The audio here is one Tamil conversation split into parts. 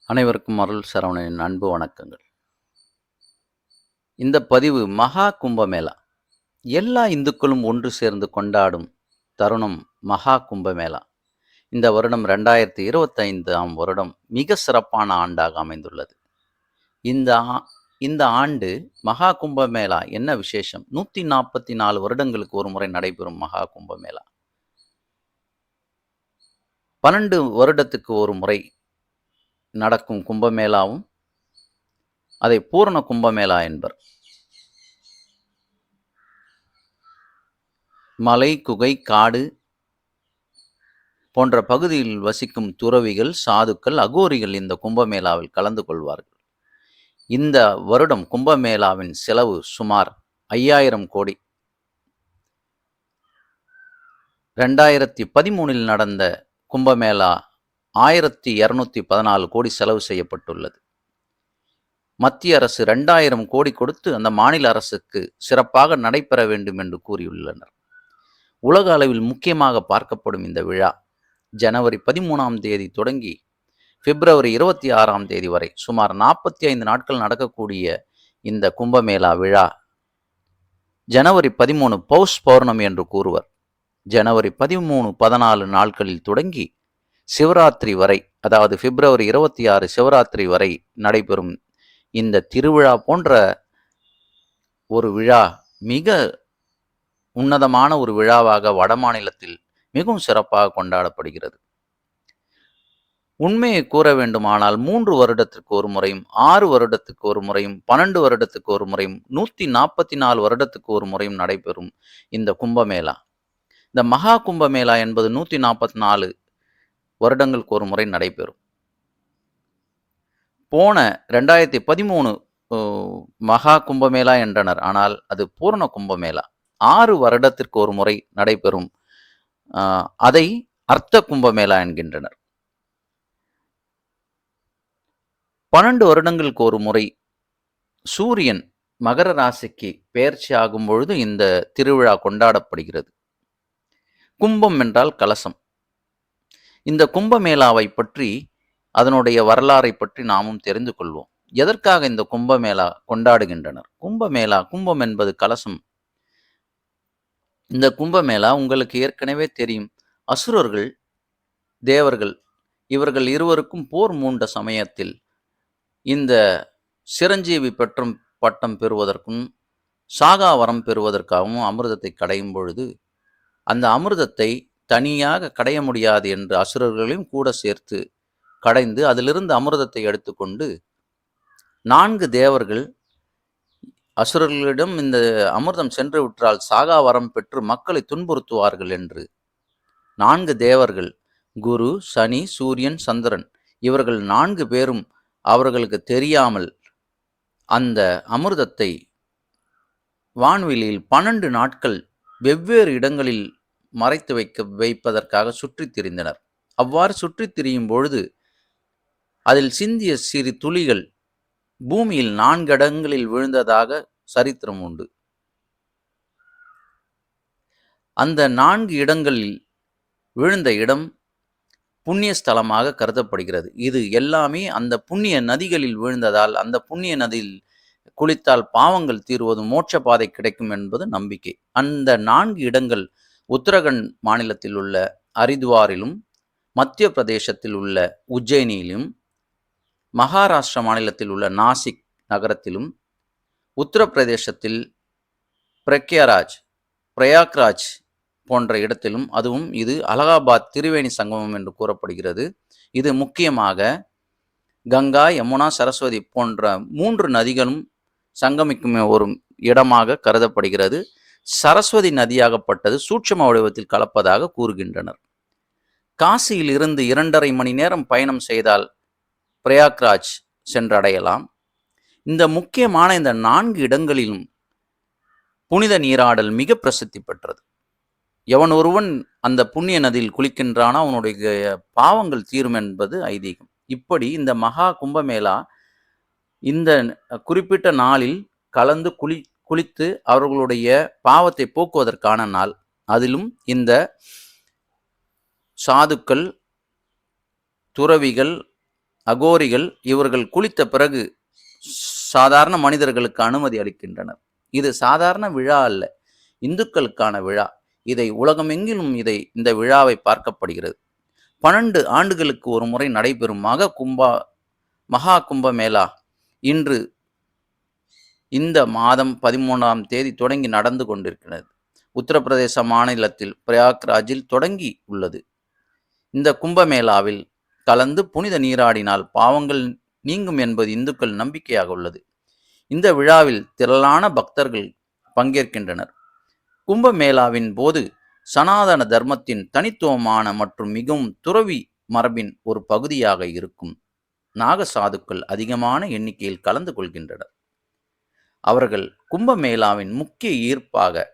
அனைவருக்கும் அருள் சரவணனின் அன்பு வணக்கங்கள். இந்த பதிவு மகா கும்பமேளா. எல்லா இந்துக்களும் ஒன்று சேர்ந்து கொண்டாடும் தருணம் மகா கும்பமேளா. இந்த வருடம் 2025ஆம் வருடம் மிக சிறப்பான ஆண்டாக அமைந்துள்ளது. இந்த இந்த ஆண்டு மகா கும்பமேளா என்ன விசேஷம்? 144 வருடங்களுக்கு ஒரு முறை நடைபெறும் மகா கும்பமேளா. 12 வருடத்துக்கு ஒரு முறை நடக்கும் கும்பமேளாவும் அதை பூரண கும்பமேளா என்பர். மலை, குகை, காடு போன்ற பகுதியில் வசிக்கும் துறவிகள், சாதுக்கள், அகோரிகள் இந்த கும்பமேளாவில் கலந்து கொள்வார்கள். இந்த வருடம் கும்பமேளாவின் செலவு சுமார் 5000 கோடி. 2013 நடந்த கும்பமேளா 1214 கோடி செலவு செய்யப்பட்டுள்ளது. மத்திய அரசு 2000 கோடி கொடுத்து அந்த மாநில அரசுக்கு சிறப்பாக நடைபெற வேண்டும் என்று கூறியுள்ளனர். உலக அளவில் முக்கியமாக பார்க்கப்படும் இந்த விழா ஜனவரி 13ஆம் தேதி தொடங்கி பிப்ரவரி 26ஆம் தேதி வரை சுமார் 45 நாட்கள் நடக்கக்கூடிய இந்த கும்பமேளா விழா ஜனவரி 13 பௌஷ் பௌர்ணமி என்று கூறுவர். ஜனவரி 13, 14 நாட்களில் தொடங்கி சிவராத்திரி வரை, அதாவது பிப்ரவரி 26 சிவராத்திரி வரை நடைபெறும் இந்த திருவிழா போன்ற ஒரு விழா மிக உன்னதமான ஒரு விழாவாக வடமாநிலத்தில் மிகவும் சிறப்பாக கொண்டாடப்படுகிறது. உண்மையை கூற வேண்டுமானால் 3 வருடத்திற்கு ஒரு முறையும், 6 வருடத்துக்கு ஒரு முறையும், 12 வருடத்துக்கு ஒரு முறையும், 144 வருடத்துக்கு ஒரு முறையும் நடைபெறும் இந்த கும்பமேளா. இந்த மகா கும்பமேளா என்பது 144 வருடங்களுக்கு ஒரு முறை நடைபெறும். போன 2013 மகா கும்பமேளா என்றனர். ஆனால் அது பூரண கும்பமேளா. 6 வருடத்திற்கு ஒரு முறை நடைபெறும். அதை அர்த்த கும்பமேளா என்கின்றனர். 12 வருடங்களுக்கு ஒரு முறை சூரியன் மகர ராசிக்கு பெயர்ச்சி ஆகும் பொழுது இந்த திருவிழா கொண்டாடப்படுகிறது. கும்பம் என்றால் கலசம். இந்த கும்பமேளாவை பற்றி, அதனுடைய வரலாறை பற்றி நாமும் தெரிந்து கொள்வோம். எதற்காக இந்த கும்பமேளா கொண்டாடுகின்றனர்? கும்பமேளா, கும்பம் என்பது கலசம். இந்த கும்பமேளா உங்களுக்கு ஏற்கனவே தெரியும். அசுரர்கள், தேவர்கள் இவர்கள் இருவருக்கும் போர் மூண்ட சமயத்தில் இந்த சிரஞ்சீவி பெற்றும் பட்டம் பெறுவதற்கும் சாகா வரம் பெறுவதற்காகவும் அமிர்தத்தை கடையும் பொழுது அந்த அமிர்தத்தை தனியாக கடைய முடியாது என்று அசுரர்களையும் கூட சேர்த்து கடைந்து அதிலிருந்து அமிர்தத்தை எடுத்துக்கொண்டு 4 தேவர்கள் அசுரர்களிடம் இந்த அமிர்தம் சென்று விட்டால் சாகா வரம் பெற்று மக்களை துன்புறுத்துவார்கள் என்று 4 தேவர்கள், குரு, சனி, சூரியன், சந்திரன், இவர்கள் 4 பேரும் அவர்களுக்கு தெரியாமல் அந்த அமிர்தத்தை வான்வெளியில் 12 நாட்கள் வெவ்வேறு இடங்களில் மறைத்து வைப்பதற்காக சுற்றித் திரிந்தனர். அவ்வாறு சுற்றித் திரியும் பொழுது அதில் சிந்திய சிறு துளிகள் பூமியில் 4 இடங்களில் விழுந்ததாக சரித்திரம் உண்டு. அந்த 4 இடங்களில் விழுந்த இடம் புண்ணிய ஸ்தலமாக கருதப்படுகிறது. இது எல்லாமே அந்த புண்ணிய நதிகளில் விழுந்ததால், அந்த புண்ணிய நதியில் குளித்தால் பாவங்கள் தீர்வதும் மோட்ச பாதை கிடைக்கும் என்பது நம்பிக்கை. அந்த 4 இடங்கள் உத்தரகண்ட் மாநிலத்தில் உள்ள ஹரித்வாரிலும், மத்திய பிரதேசத்தில் உள்ள உஜ்ஜயினியிலும், மகாராஷ்டிரா மாநிலத்தில் உள்ள நாசிக் நகரத்திலும், உத்தரப்பிரதேசத்தில் பிரயாக்ராஜ் போன்ற இடத்திலும், அதுவும் இது அலகாபாத் திரிவேணி சங்கமம் என்று கூறப்படுகிறது. இது முக்கியமாக கங்கா, யமுனா, சரஸ்வதி போன்ற 3 நதிகளும் சங்கமிக்கும் ஒரு இடமாக கருதப்படுகிறது. சரஸ்வதி நதியாகப்பட்டது சூட்சும வடிவத்தில் கலப்பதாக கூறுகின்றனர். காசியில் இருந்து 2.5 மணி நேரம் பயணம் செய்தால் பிரயாக்ராஜ் சென்றடையலாம். இந்த முக்கியமான இந்த 4 இடங்களிலும் புனித நீராடல் மிக பிரசித்தி பெற்றது. எவன் ஒருவன் அந்த புண்ணிய நதியில் குளிக்கின்றானோ அவனுடைய பாவங்கள் தீரும் என்பது ஐதீகம். இப்படி இந்த மகா கும்பமேளா இந்த குறிப்பிட்ட நாளில் கலந்து குளித்து அவர்களுடைய பாவத்தை போக்குவதற்கான நாள். அதிலும் இந்த சாதுக்கள், துறவிகள், அகோரிகள் இவர்கள் குளித்த பிறகு சாதாரண மனிதர்களுக்கு அனுமதி அளிக்கின்றனர். இது சாதாரண விழா அல்ல, இந்துக்களுக்கான விழா. இதை உலகமெங்கிலும் இந்த விழாவை பார்க்கப்படுகிறது. 12 ஆண்டுகளுக்கு ஒரு முறை நடைபெறும் மகா கும்பமேளா இன்று இந்த மாதம் 13ஆம் தேதி தொடங்கி நடந்து கொண்டிருக்கிறது. உத்தரப்பிரதேச மாநிலத்தில் பிரயாக்ராஜில் தொடங்கி உள்ளது. இந்த கும்பமேளாவில் கலந்து புனித நீராடினால் பாவங்கள் நீங்கும் என்பது இந்துக்கள் நம்பிக்கையாக உள்ளது. இந்த விழாவில் திரளான பக்தர்கள் பங்கேற்கின்றனர். கும்பமேளாவின் போது சனாதன தர்மத்தின் தனித்துவமான மற்றும் மிகவும் துறவி மரபின் ஒரு பகுதியாக இருக்கும் நாகசாதுக்கள் அதிகமான எண்ணிக்கையில் கலந்து கொள்கின்றனர். அவர்கள் கும்பமேளாவின் முக்கிய ஈர்ப்பாக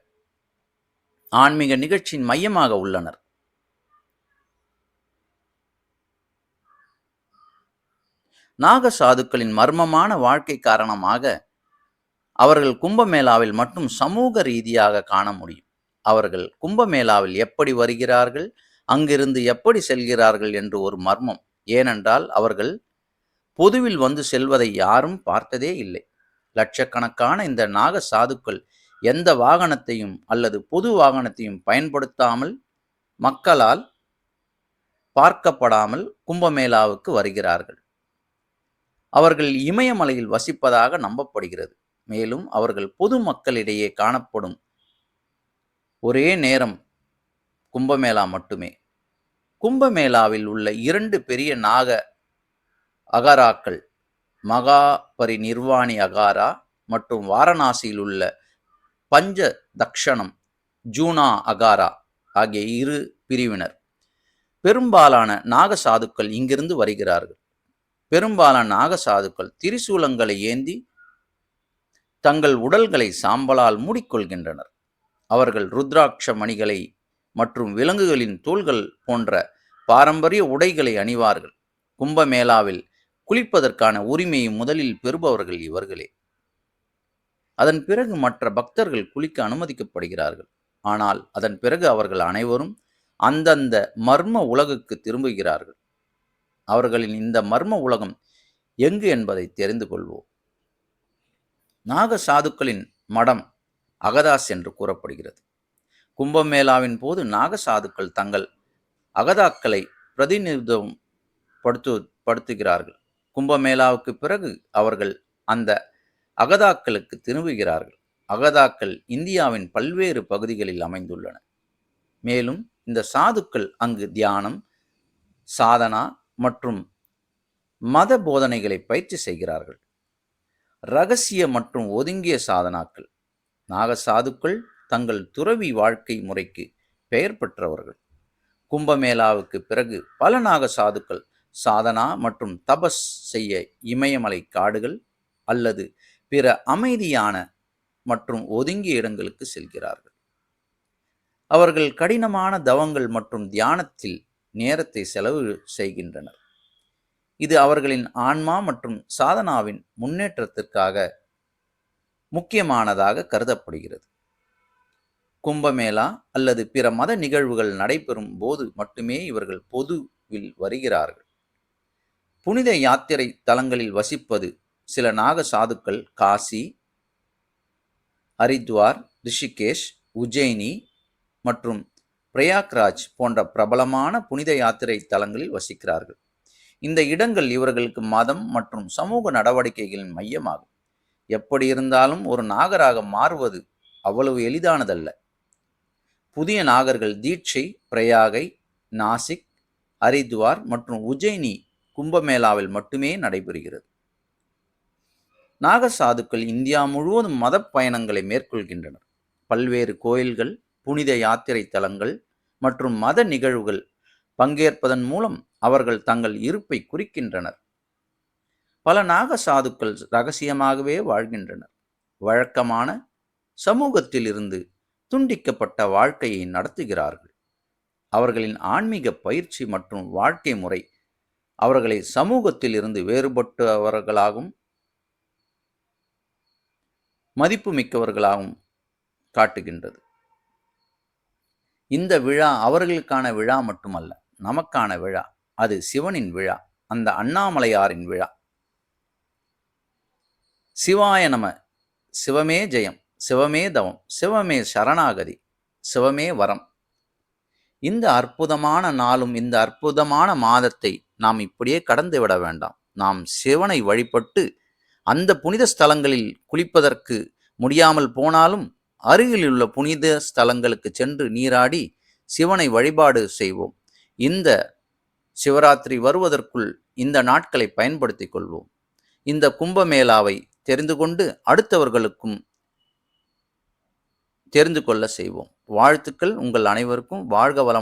ஆன்மீக நிகழ்ச்சியின் மையமாக உள்ளனர். நாகசாதுக்களின் மர்மமான வாழ்க்கை காரணமாக அவர்கள் கும்பமேளாவில் மட்டும் சமூக ரீதியாக காண முடியும். அவர்கள் கும்பமேளாவில் எப்படி வருகிறார்கள், அங்கிருந்து எப்படி செல்கிறார்கள் என்று ஒரு மர்மம். ஏனென்றால் அவர்கள் பொதுவில் வந்து செல்வதை யாரும் பார்த்ததே இல்லை. லட்சக்கணக்கான இந்த நாக சாதுக்கள் எந்த வாகனத்தையும் அல்லது பொது வாகனத்தையும் பயன்படுத்தாமல் மக்களால் பார்க்கப்படாமல் கும்பமேளாவுக்கு வருகிறார்கள். அவர்கள் இமயமலையில் வசிப்பதாக நம்பப்படுகிறது. மேலும் அவர்கள் பொது மக்களிடையே காணப்படும் ஒரே நேரம் கும்பமேளா மட்டுமே. கும்பமேளாவில் உள்ள 2 பெரிய நாக அகாராக்கள், மகா பரிநிர்வாணி அகாரா மற்றும் வாரணாசியில் உள்ள பஞ்ச தக்ஷணம் ஜூனா அகாரா ஆகிய 2 பிரிவினர். பெரும்பாலான நாகசாதுக்கள் இங்கிருந்து வருகிறார்கள். பெரும்பாலான நாகசாதுக்கள் திரிசூலங்களை ஏந்தி தங்கள் உடல்களை சாம்பலால் மூடிக்கொள்கின்றனர். அவர்கள் ருத்ராட்ச மணிகளை மற்றும் விலங்குகளின் தோள்கள் போன்ற பாரம்பரிய உடைகளை அணிவார்கள். கும்பமேளாவில் குளிப்பதற்கான உரிமையை முதலில் பெறுபவர்கள் இவர்களே. அதன் பிறகு மற்ற பக்தர்கள் குளிக்க அனுமதிக்கப்படுகிறார்கள். ஆனால் அதன் பிறகு அவர்கள் அனைவரும் அந்தந்த மர்ம உலகுக்கு திரும்புகிறார்கள். அவர்களின் இந்த மர்ம உலகம் எங்கு என்பதை தெரிந்து கொள்வோம். நாகசாதுக்களின் மடம் அகதாஸ் என்று கூறப்படுகிறது. கும்பமேளாவின் போது நாகசாதுக்கள் தங்கள் அகதாக்களை பிரதிநிதித்துவப்படுத்துகிறார்கள். கும்பமேளாவுக்கு பிறகு அவர்கள் அந்த அகதாக்களுக்கு திரும்புகிறார்கள். அகதாக்கள் இந்தியாவின் பல்வேறு பகுதிகளில் அமைந்துள்ளன. மேலும் இந்த சாதுக்கள் அங்கு தியானம், சாதனா மற்றும் மத போதனைகளை பயிற்சி செய்கிறார்கள். இரகசிய மற்றும் ஒதுங்கிய சாதனாக்கள். நாகசாதுக்கள் தங்கள் துறவி வாழ்க்கை முறைக்கு பெயர் பெற்றவர்கள். கும்பமேளாவுக்கு பிறகு பல நாகசாதுக்கள் சாதனா மற்றும் தபஸ் செய்ய இமயமலை காடுகள் அல்லது பிற அமைதியான மற்றும் ஒதுங்கிய இடங்களுக்கு செல்கிறார்கள். அவர்கள் கடினமான தவங்கள் மற்றும் தியானத்தில் நேரத்தை செலவு செய்கின்றனர். இது அவர்களின் ஆன்மா மற்றும் சாதனாவின் முன்னேற்றத்திற்காக முக்கியமானதாக கருதப்படுகிறது. கும்பமேளா அல்லது பிற மத நிகழ்வுகள் நடைபெறும் போது மட்டுமே இவர்கள் பொதுவில் வருகிறார்கள். புனித யாத்திரை தலங்களில் வசிப்பது. சில நாக சாதுக்கள் காசி, ஹரித்வார், ரிஷிகேஷ், உஜ்ஜயினி மற்றும் பிரயாக்ராஜ் போன்ற பிரபலமான புனித யாத்திரை தலங்களில் வசிக்கிறார்கள். இந்த இடங்கள் இவர்களுக்கு மதம் மற்றும் சமூக நடவடிக்கைகளின் மையமாகும். எப்படி இருந்தாலும் ஒரு நாகராக மாறுவது அவ்வளவு எளிதானதல்ல. புதிய நாகர்கள் தீட்சை பிரயாகை, நாசிக், ஹரித்வார் மற்றும் உஜ்ஜயினி கும்பமேளாவில் மட்டுமே நடைபெறுகிறது. நாகசாதுக்கள் இந்தியா முழுவதும் மத பயணங்களை மேற்கொள்கின்றனர். பல்வேறு கோயில்கள், புனித யாத்திரை தலங்கள் மற்றும் மத நிகழ்வுகள் பங்கேற்பதன் மூலம் அவர்கள் தங்கள் இருப்பை குறிக்கின்றனர். பல நாகசாதுக்கள் இரகசியமாகவே வாழ்கின்றனர். வழக்கமான சமூகத்தில் இருந்து துண்டிக்கப்பட்ட வாழ்க்கையை நடத்துகிறார்கள். அவர்களின் ஆன்மீக பயிற்சி மற்றும் வாழ்க்கை முறை அவர்களை சமூகத்தில் இருந்து வேறுபட்டவர்களாகவும் மதிப்புமிக்கவர்களாகவும் காட்டுகின்றது. இந்த விழா அவர்களுக்கான விழா மட்டுமல்ல, நமக்கான விழா. அது சிவனின் விழா. அந்த அண்ணாமலையாரின் விழா. சிவாய நம, சிவமே ஜெயம், சிவமே தவம், சிவமே சரணாகதி, சிவமே வரம். இந்த அற்புதமான நாளும் இந்த அற்புதமான மாதத்தை நாம் இப்படியே கடந்து விட வேண்டாம். நாம் சிவனை வழிபட்டு அந்த புனித ஸ்தலங்களில் குளிப்பதற்கு முடியாமல் போனாலும் அருகில் உள்ள புனித ஸ்தலங்களுக்கு சென்று நீராடி சிவனை வழிபாடு செய்வோம். இந்த சிவராத்திரி வருவதற்குள் இந்த நாட்களை பயன்படுத்திக் கொள்வோம். இந்த கும்பமேளாவை தெரிந்து கொண்டு அடுத்தவர்களுக்கும் தெரிந்து கொள்ள செய்வோம். வாழ்த்துக்கள் உங்கள் அனைவருக்கும். வாழ்க வளம்.